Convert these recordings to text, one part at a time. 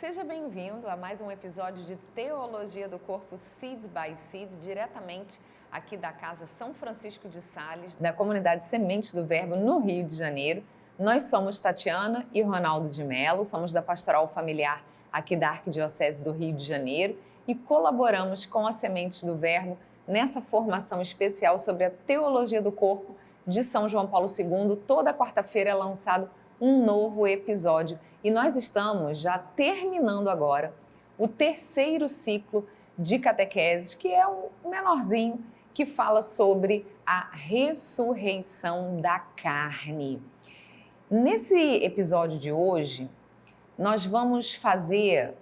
Seja bem-vindo a mais um episódio de Teologia do Corpo Seed by Seed, diretamente aqui da Casa São Francisco de Sales, da comunidade Sementes do Verbo, no Rio de Janeiro. Nós somos Tatiana e Ronaldo de Mello, somos da Pastoral Familiar aqui da Arquidiocese do Rio de Janeiro e colaboramos com a Sementes do Verbo nessa formação especial sobre a Teologia do Corpo de São João Paulo II. Toda quarta-feira é lançado um novo episódio e nós estamos já terminando agora o terceiro ciclo de catequeses, que é o menorzinho, que fala sobre a ressurreição da carne. Nesse episódio de hoje, nós vamos fazer,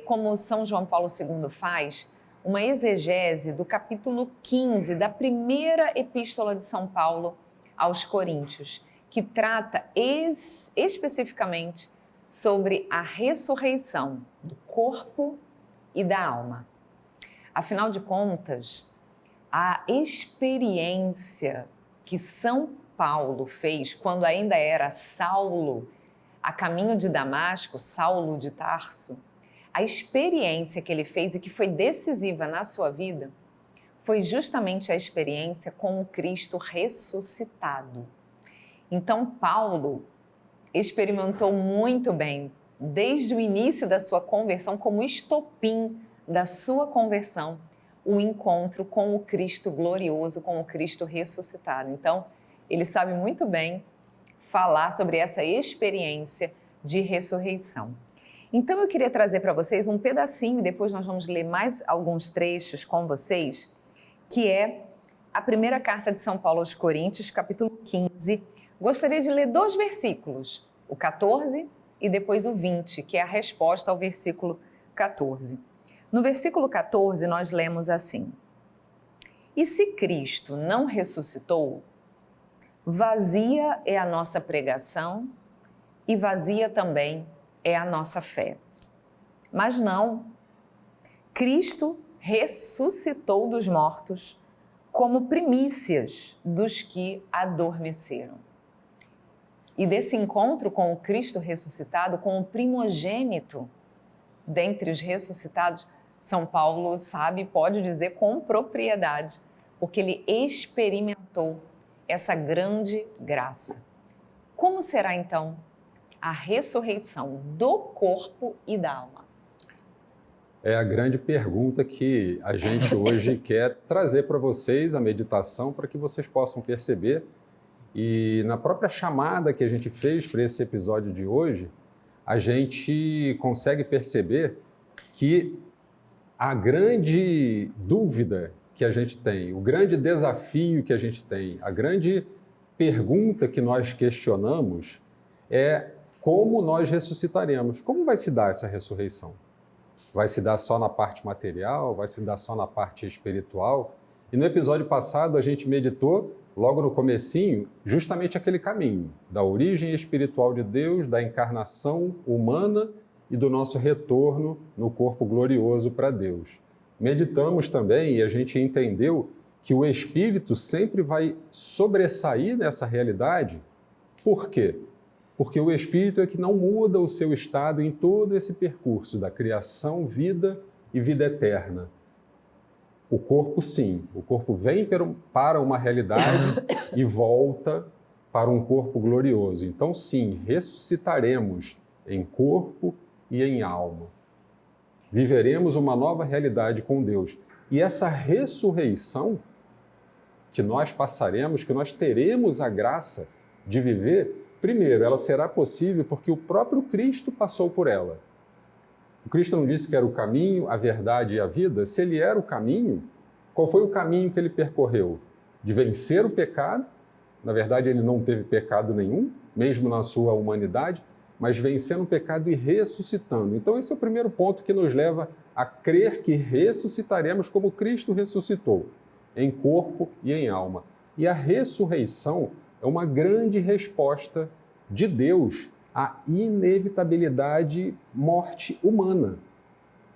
como São João Paulo II faz, uma exegese do capítulo 15 da primeira epístola de São Paulo aos Coríntios, que trata especificamente sobre a ressurreição do corpo e da alma. Afinal de contas, a experiência que São Paulo fez quando ainda era Saulo, a caminho de Damasco, Saulo de Tarso, a experiência que ele fez e que foi decisiva na sua vida foi justamente a experiência com o Cristo ressuscitado. Então, Paulo experimentou muito bem, desde o início da sua conversão, como estopim da sua conversão, o encontro com o Cristo glorioso, com o Cristo ressuscitado. Então, ele sabe muito bem falar sobre essa experiência de ressurreição. Então, eu queria trazer para vocês um pedacinho, e depois nós vamos ler mais alguns trechos com vocês, que é a primeira carta de São Paulo aos Coríntios, capítulo 15. Gostaria de ler 2 versículos, o 14 e depois o 20, que é a resposta ao versículo 14. No versículo 14, nós lemos assim: E se Cristo não ressuscitou, vazia é a nossa pregação e vazia também é a nossa fé. Mas não, Cristo ressuscitou dos mortos como primícias dos que adormeceram. E desse encontro com o Cristo ressuscitado, com o primogênito dentre os ressuscitados, São Paulo sabe, pode dizer com propriedade, porque ele experimentou essa grande graça. Como será então a ressurreição do corpo e da alma? É a grande pergunta que a gente hoje quer trazer para vocês, a meditação, para que vocês possam perceber. E na própria chamada que a gente fez para esse episódio de hoje, a gente consegue perceber que a grande dúvida que a gente tem, o grande desafio que a gente tem, a grande pergunta que nós questionamos é como nós ressuscitaremos. Como vai se dar essa ressurreição? Vai se dar só na parte material? Vai se dar só na parte espiritual? E no episódio passado a gente meditou, logo no comecinho, justamente aquele caminho da origem espiritual de Deus, da encarnação humana e do nosso retorno no corpo glorioso para Deus. Meditamos também e a gente entendeu que o Espírito sempre vai sobressair nessa realidade. Por quê? Porque o Espírito é que não muda o seu estado em todo esse percurso da criação, vida e vida eterna. O corpo, sim. O corpo vem para uma realidade e volta para um corpo glorioso. Então, sim, ressuscitaremos em corpo e em alma. Viveremos uma nova realidade com Deus. E essa ressurreição que nós passaremos, que nós teremos a graça de viver, primeiro, ela será possível porque o próprio Cristo passou por ela. O Cristo não disse que era o caminho, a verdade e a vida? Se ele era o caminho, qual foi o caminho que ele percorreu? De vencer o pecado, na verdade ele não teve pecado nenhum, mesmo na sua humanidade, mas vencendo o pecado e ressuscitando. Então esse é o primeiro ponto que nos leva a crer que ressuscitaremos como Cristo ressuscitou, em corpo e em alma. E a ressurreição é uma grande resposta de Deus à inevitabilidade morte humana.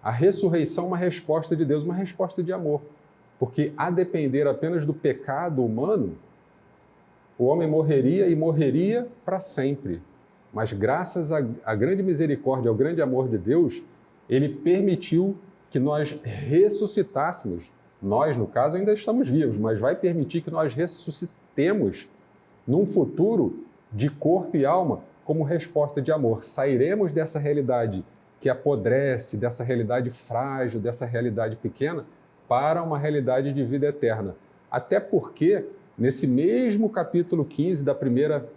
A ressurreição é uma resposta de Deus, uma resposta de amor. Porque a depender apenas do pecado humano, o homem morreria e morreria para sempre. mas graças à grande misericórdia, ao grande amor de Deus, Ele permitiu que nós ressuscitássemos. Nós, no caso, ainda estamos vivos, mas vai permitir que nós ressuscitemos num futuro de corpo e alma como resposta de amor. Sairemos dessa realidade que apodrece, dessa realidade frágil, dessa realidade pequena, para uma realidade de vida eterna. Até porque, nesse mesmo capítulo 15 da primeira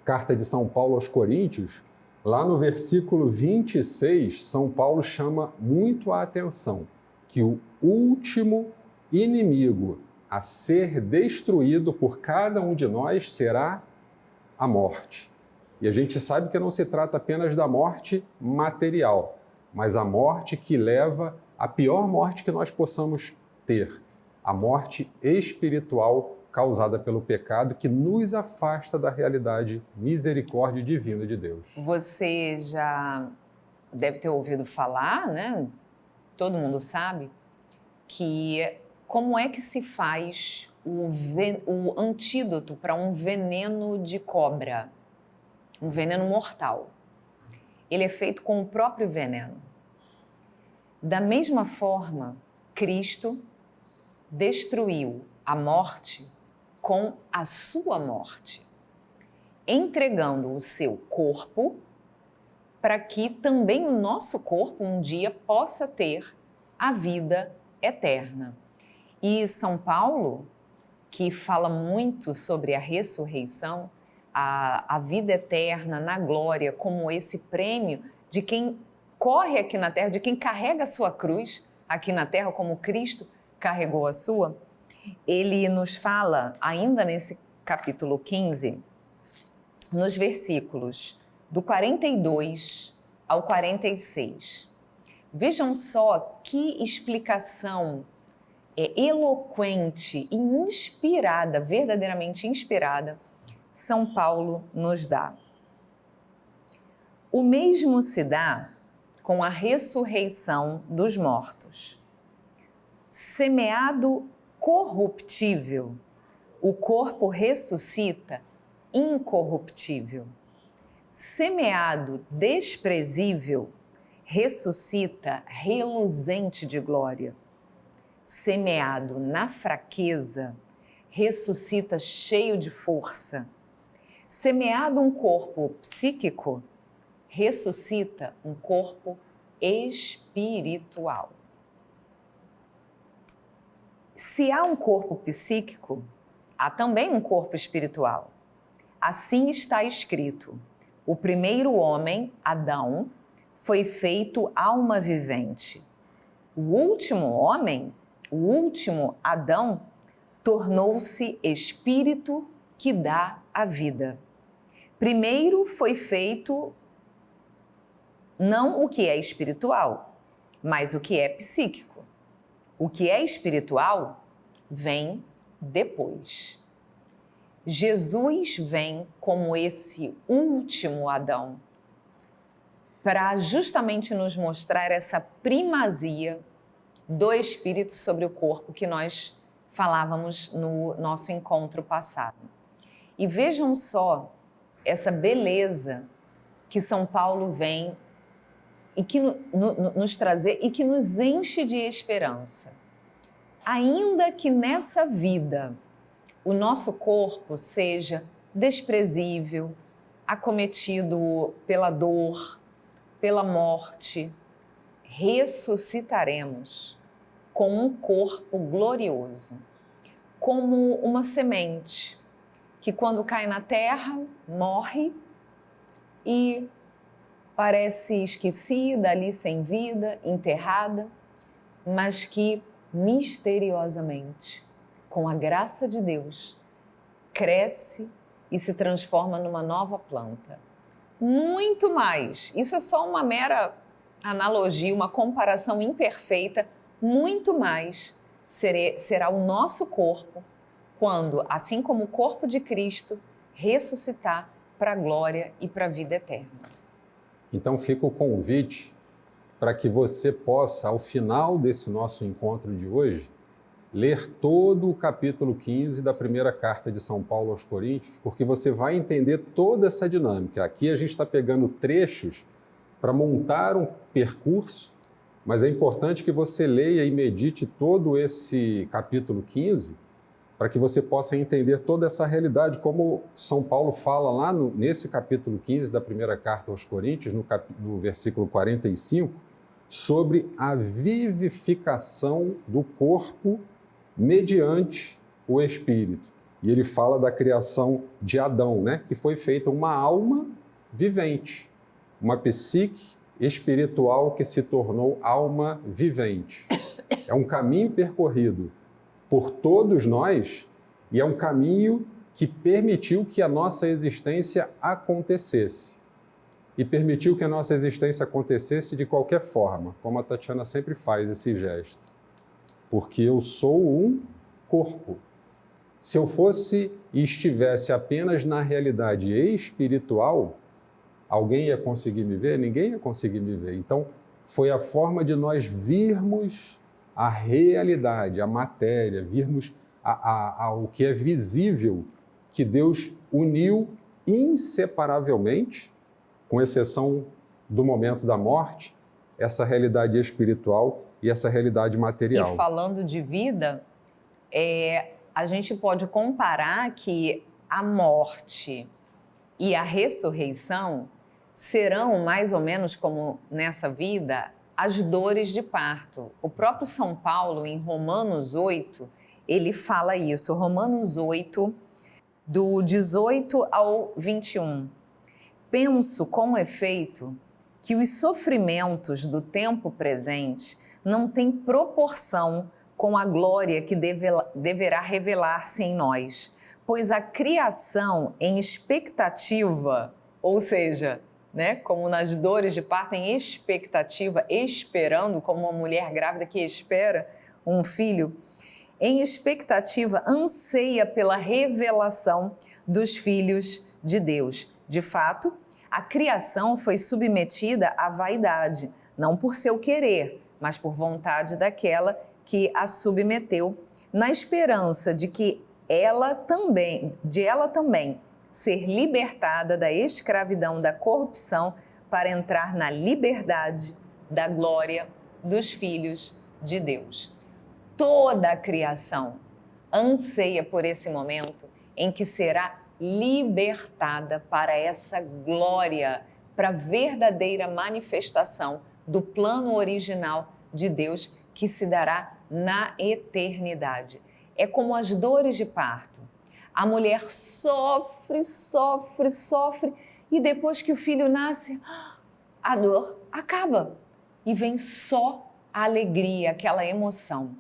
carta de São Paulo aos Coríntios, lá no versículo 26, São Paulo chama muito a atenção que o último inimigo a ser destruído por cada um de nós será a morte. E a gente sabe que não se trata apenas da morte material, mas a morte que leva à pior morte que nós possamos ter, a morte espiritual causada pelo pecado que nos afasta da realidade misericórdia divina de Deus. Você já deve ter ouvido falar, né? Todo mundo sabe, que como é que se faz o antídoto para um veneno de cobra, um veneno mortal. Ele é feito com o próprio veneno. Da mesma forma, Cristo destruiu a morte com a sua morte, entregando o seu corpo para que também o nosso corpo um dia possa ter a vida eterna. E São Paulo, que fala muito sobre a ressurreição, a vida eterna na glória, como esse prêmio de quem corre aqui na terra, de quem carrega a sua cruz aqui na terra, como Cristo carregou a sua, ele nos fala, ainda nesse capítulo 15, nos versículos do 42 ao 46. Vejam só que explicação eloquente e inspirada, verdadeiramente inspirada, São Paulo nos dá. O mesmo se dá com a ressurreição dos mortos. Semeado corruptível, o corpo ressuscita incorruptível. Semeado desprezível, ressuscita reluzente de glória. Semeado na fraqueza, ressuscita cheio de força. Semeado um corpo psíquico, ressuscita um corpo espiritual. Se há um corpo psíquico, há também um corpo espiritual. Assim está escrito: o primeiro homem, Adão, foi feito alma vivente. O último homem, o último Adão, tornou-se espírito que dá a vida. Primeiro foi feito não o que é espiritual, mas o que é psíquico. O que é espiritual vem depois. Jesus vem como esse último Adão para justamente nos mostrar essa primazia do espírito sobre o corpo que nós falávamos no nosso encontro passado. E vejam só essa beleza que São Paulo vem e que nos trazer e que nos enche de esperança. Ainda que nessa vida o nosso corpo seja desprezível, acometido pela dor, pela morte, ressuscitaremos com um corpo glorioso, como uma semente que quando cai na terra morre e parece esquecida, ali sem vida, enterrada, mas que misteriosamente, com a graça de Deus, cresce e se transforma numa nova planta. Muito mais, isso é só uma mera analogia, uma comparação imperfeita, muito mais será o nosso corpo quando, assim como o corpo de Cristo, ressuscitar para a glória e para a vida eterna. Então fica o convite para que você possa, ao final desse nosso encontro de hoje, ler todo o capítulo 15 da primeira carta de São Paulo aos Coríntios, porque você vai entender toda essa dinâmica. Aqui a gente está pegando trechos para montar um percurso, mas é importante que você leia e medite todo esse capítulo 15 para que você possa entender toda essa realidade, como São Paulo fala lá nesse capítulo 15 da primeira carta aos Coríntios, no versículo 45, sobre a vivificação do corpo mediante o Espírito. E ele fala da criação de Adão, né? Que foi feita uma alma vivente, uma psique espiritual que se tornou alma vivente. É um caminho percorrido por todos nós e é um caminho que permitiu que a nossa existência acontecesse. E permitiu que a nossa existência acontecesse de qualquer forma, como a Tatiana sempre faz esse gesto. Porque eu sou um corpo. Se eu fosse e estivesse apenas na realidade espiritual, alguém ia conseguir me ver? Ninguém ia conseguir me ver. Então, foi a forma de nós virmos a realidade, a matéria, virmos o que é visível, que Deus uniu inseparavelmente, com exceção do momento da morte, essa realidade espiritual e essa realidade material. E falando de vida, a gente pode comparar que a morte e a ressurreição serão mais ou menos como nessa vida as dores de parto. O próprio São Paulo, em Romanos 8, ele fala isso, Romanos 8, do 18 ao 21. Penso com efeito que os sofrimentos do tempo presente não têm proporção com a glória que deverá revelar-se em nós, pois a criação em expectativa, ou seja, né, como nas dores de parto, em expectativa, esperando, como uma mulher grávida que espera um filho, em expectativa anseia pela revelação dos filhos de Deus. De fato, a criação foi submetida à vaidade, não por seu querer, mas por vontade daquela que a submeteu, na esperança de que ela também ser libertada da escravidão da corrupção para entrar na liberdade da glória dos filhos de Deus. Toda a criação anseia por esse momento em que será libertada para essa glória, para a verdadeira manifestação do plano original de Deus que se dará na eternidade. É como as dores de parto. A mulher sofre e depois que o filho nasce, a dor acaba e vem só a alegria, aquela emoção.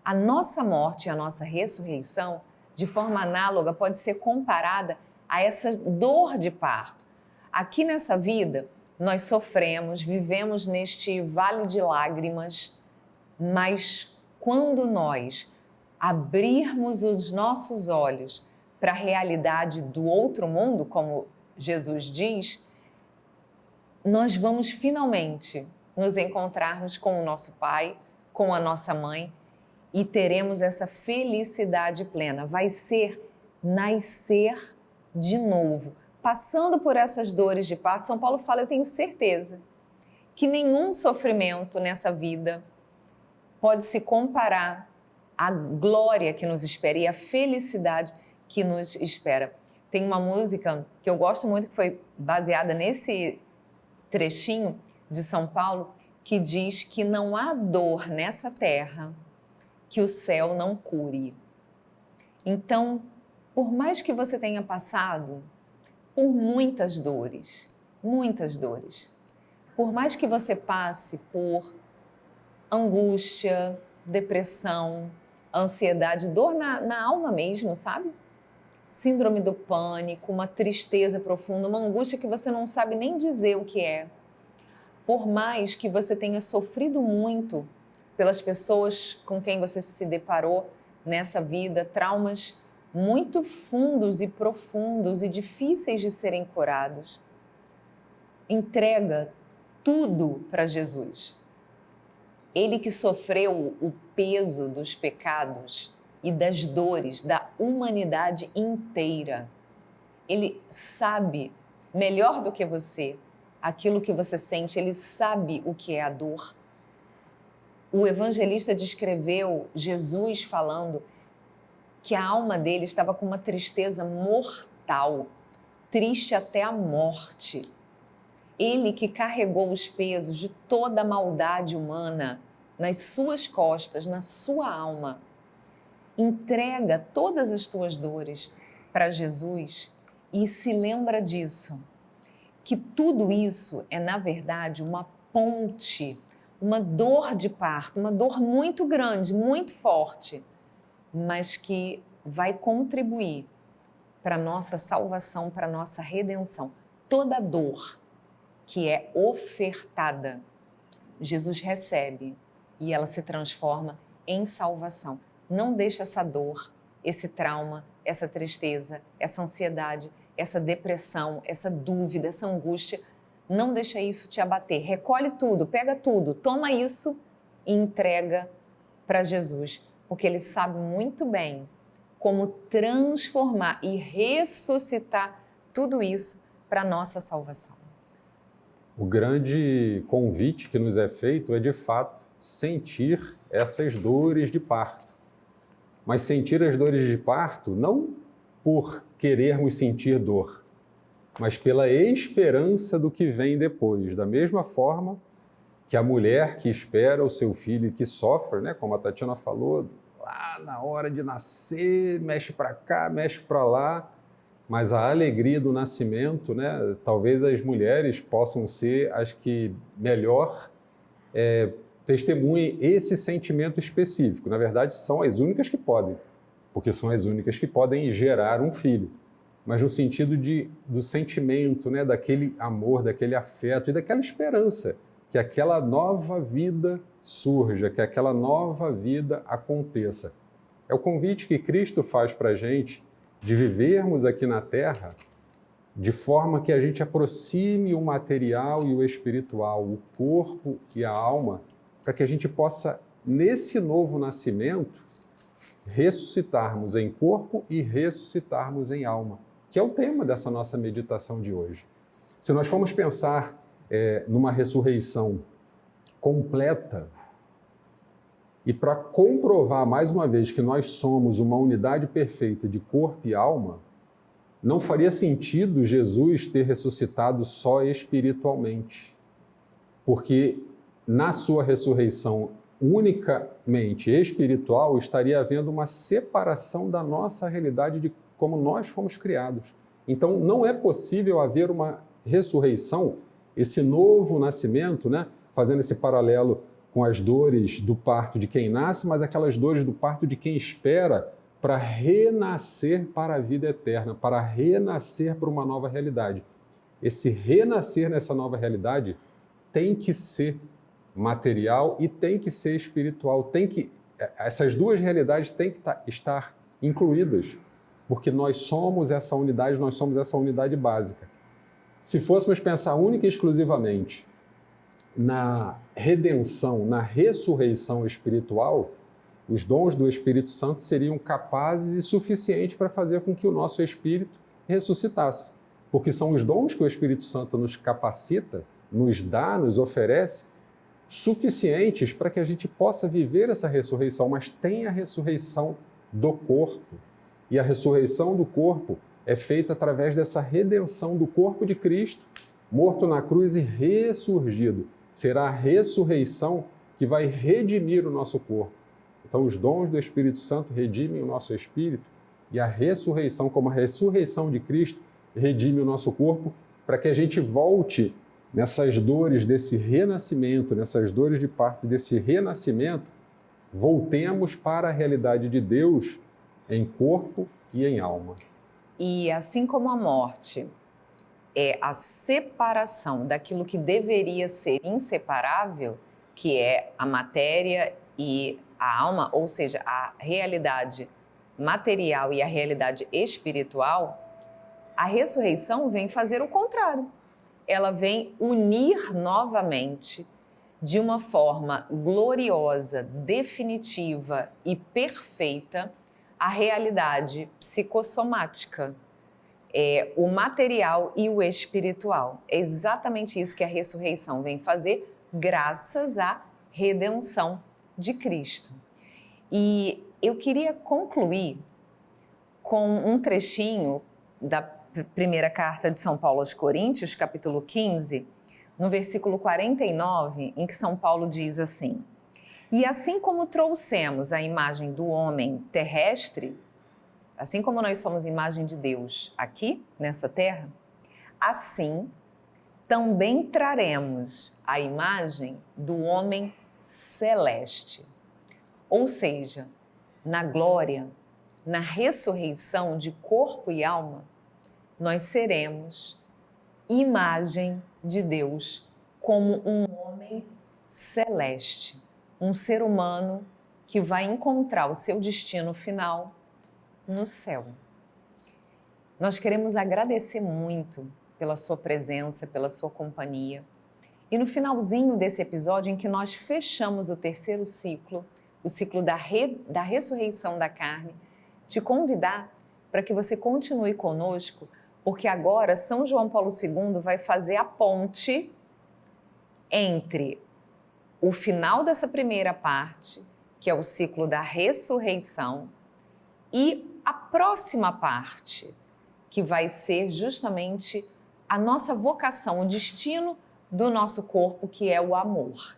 A nossa morte e a nossa ressurreição, de forma análoga, pode ser comparada a essa dor de parto. Aqui nessa vida, nós sofremos, vivemos neste vale de lágrimas, mas quando nós abrirmos os nossos olhos para a realidade do outro mundo, como Jesus diz, nós vamos finalmente nos encontrarmos com o nosso Pai, com a nossa mãe e teremos essa felicidade plena. Vai ser nascer de novo, passando por essas dores de parto. São Paulo fala, eu tenho certeza que nenhum sofrimento nessa vida pode se comparar à glória que nos espera e à felicidade que nos espera. Tem uma música que eu gosto muito, que foi baseada nesse trechinho de São Paulo, que diz que não há dor nessa terra que o céu não cure. Então, por mais que você tenha passado por muitas dores, por mais que você passe por angústia, depressão, ansiedade, dor na alma mesmo, sabe? Síndrome do pânico, uma tristeza profunda, uma angústia que você não sabe nem dizer o que é. Por mais que você tenha sofrido muito pelas pessoas com quem você se deparou nessa vida, traumas muito fundos e profundos e difíceis de serem curados, entrega tudo para Jesus. Ele que sofreu o peso dos pecados e das dores da humanidade inteira. Ele sabe melhor do que você aquilo que você sente, ele sabe o que é a dor. O evangelista descreveu Jesus falando que a alma dele estava com uma tristeza mortal, triste até a morte. Ele que carregou os pesos de toda a maldade humana nas suas costas, na sua alma, entrega todas as tuas dores para Jesus e se lembra disso, que tudo isso é, na verdade, uma ponte, uma dor de parto, uma dor muito grande, muito forte, mas que vai contribuir para a nossa salvação, para a nossa redenção. Toda dor que é ofertada, Jesus recebe e ela se transforma em salvação. Não deixa essa dor, esse trauma, essa tristeza, essa ansiedade, essa depressão, essa dúvida, essa angústia, não deixa isso te abater. Recolhe tudo, pega tudo, toma isso e entrega para Jesus, porque Ele sabe muito bem como transformar e ressuscitar tudo isso para a nossa salvação. O grande convite que nos é feito é, de fato, sentir essas dores de parto. Mas sentir as dores de parto não por querermos sentir dor, mas pela esperança do que vem depois. Da mesma forma que a mulher que espera o seu filho e que sofre, né, como a Tatiana falou, lá na hora de nascer, mexe para cá, mexe para lá, mas a alegria do nascimento, né, talvez as mulheres possam ser as que melhor testemunhem esse sentimento específico. Na verdade, são as únicas que podem, porque são as únicas que podem gerar um filho. Mas no sentido do sentimento, né, daquele amor, daquele afeto e daquela esperança que aquela nova vida surja, que aquela nova vida aconteça. É o convite que Cristo faz para a gente de vivermos aqui na Terra de forma que a gente aproxime o material e o espiritual, o corpo e a alma, para que a gente possa, nesse novo nascimento, ressuscitarmos em corpo e ressuscitarmos em alma, que é o tema dessa nossa meditação de hoje. Se nós formos pensar numa ressurreição completa, e para comprovar mais uma vez que nós somos uma unidade perfeita de corpo e alma, não faria sentido Jesus ter ressuscitado só espiritualmente, porque na sua ressurreição unicamente espiritual estaria havendo uma separação da nossa realidade de como nós fomos criados. Então não é possível haver uma ressurreição, esse novo nascimento, né, fazendo esse paralelo com as dores do parto de quem nasce, mas aquelas dores do parto de quem espera para renascer para a vida eterna, para renascer para uma nova realidade. Esse renascer nessa nova realidade tem que ser material e tem que ser espiritual. Essas duas realidades têm que estar incluídas, porque nós somos essa unidade básica. Se fôssemos pensar única e exclusivamente na redenção, na ressurreição espiritual, os dons do Espírito Santo seriam capazes e suficientes para fazer com que o nosso espírito ressuscitasse. Porque são os dons que o Espírito Santo nos capacita, nos dá, nos oferece, suficientes para que a gente possa viver essa ressurreição, mas tem a ressurreição do corpo. E a ressurreição do corpo é feita através dessa redenção do corpo de Cristo, morto na cruz e ressurgido. Será a ressurreição que vai redimir o nosso corpo. Então, os dons do Espírito Santo redimem o nosso espírito e a ressurreição, como a ressurreição de Cristo, redime o nosso corpo para que a gente volte nessas dores desse renascimento, nessas dores de parto desse renascimento, voltemos para a realidade de Deus em corpo e em alma. E assim como a morte é a separação daquilo que deveria ser inseparável, que é a matéria e a alma, ou seja, a realidade material e a realidade espiritual, a ressurreição vem fazer o contrário. Ela vem unir novamente, de uma forma gloriosa, definitiva e perfeita a realidade psicossomática, o material e o espiritual. É exatamente isso que a ressurreição vem fazer, graças à redenção de Cristo. E eu queria concluir com um trechinho da primeira carta de São Paulo aos Coríntios, capítulo 15, no versículo 49, em que São Paulo diz assim: e assim como trouxemos a imagem do homem terrestre, assim como nós somos imagem de Deus aqui, nessa terra, assim também traremos a imagem do homem celeste. Ou seja, na glória, na ressurreição de corpo e alma, nós seremos imagem de Deus como um homem celeste, um ser humano que vai encontrar o seu destino final no céu. Nós queremos agradecer muito pela sua presença, pela sua companhia. E no finalzinho desse episódio, em que nós fechamos o terceiro ciclo, o ciclo da ressurreição da carne, te convidar para que você continue conosco, porque agora São João Paulo II vai fazer a ponte entre o final dessa primeira parte, que é o ciclo da ressurreição, e a próxima parte, que vai ser justamente a nossa vocação, o destino do nosso corpo, que é o amor.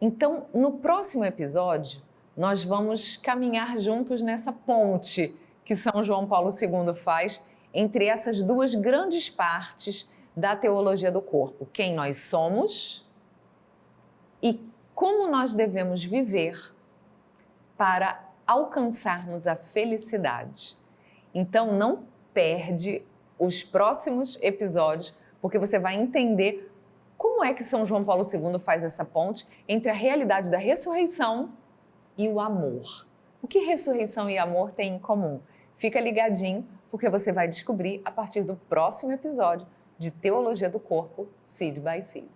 Então, no próximo episódio, nós vamos caminhar juntos nessa ponte que São João Paulo II faz entre essas duas grandes partes da teologia do corpo: quem nós somos e como nós devemos viver para alcançarmos a felicidade. Então, não perde os próximos episódios, porque você vai entender como é que São João Paulo II faz essa ponte entre a realidade da ressurreição e o amor. O que ressurreição e amor têm em comum? Fica ligadinho, porque você vai descobrir a partir do próximo episódio de Teologia do Corpo, Seed by Seed.